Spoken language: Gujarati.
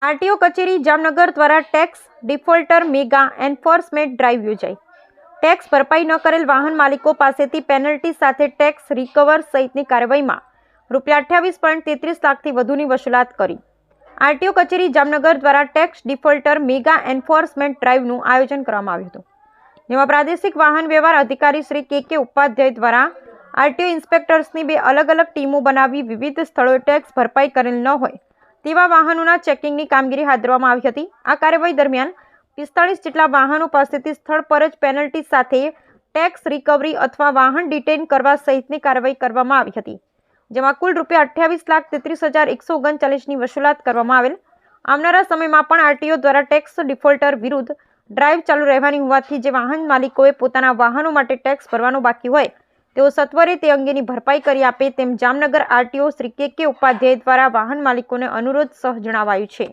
આરટીઓ કચેરી જામનગર દ્વારા tax defaulter mega enforcement drive યોજાઈ। ટેક્સ ભરપાઈ ન કરેલ વાહન માલિકો પાસેથી પેનલ્ટી સાથે ટેક્સ રિકવર સહિતની કાર્યવાહીમાં ₹28.33 લાખથી વધુની વસૂલાત કરી। આરટીઓ કચેરી જામનગર દ્વારા ટેક્સ ડિફોલ્ટર મેગા એન્ફોર્સમેન્ટ ડ્રાઈવનું આયોજન કરવામાં આવ્યું હતું, જેમાં પ્રાદેશિક વાહન વ્યવહાર અધિકારી શ્રી કે ઉપાધ્યાય દ્વારા આરટીઓ ઇન્સ્પેક્ટર્સની 2 અલગ અલગ ટીમો બનાવી વિવિધ સ્થળોએ ટેક્સ ભરપાઈ કરેલ ન હોય તેવા વાહનોના ચેકિંગની કામગીરી હાથ ધરવામાં આવી હતી। આ કાર્યવાહી દરમિયાન 45 જેટલા વાહનો પાસેથી સ્થળ પર જ પેનલ્ટી સાથે ટેક્સ રિકવરી અથવા વાહન ડિટેઇન કરવા સહિતની કાર્યવાહી કરવામાં આવી હતી, જેમાં કુલ ₹28,33,139ની વસૂલાત કરવામાં આવેલ। આવનારા સમયમાં પણ આરટીઓ દ્વારા ટેક્સ ડિફોલ્ટર વિરુદ્ધ ડ્રાઈવ ચાલુ રહેવાની હોવાથી જે વાહન માલિકોએ પોતાના વાહનો માટે ટેક્સ ભરવાનો બાકી હોય તેઓ સત્વરે તે અંગેની ભરપાઈ કરી આપે તેમ જામનગર આરટીઓ શ્રી કે ઉપાધ્યાય દ્વારા વાહન માલિકોને અનુરોધ સહ જણાવાયું છે।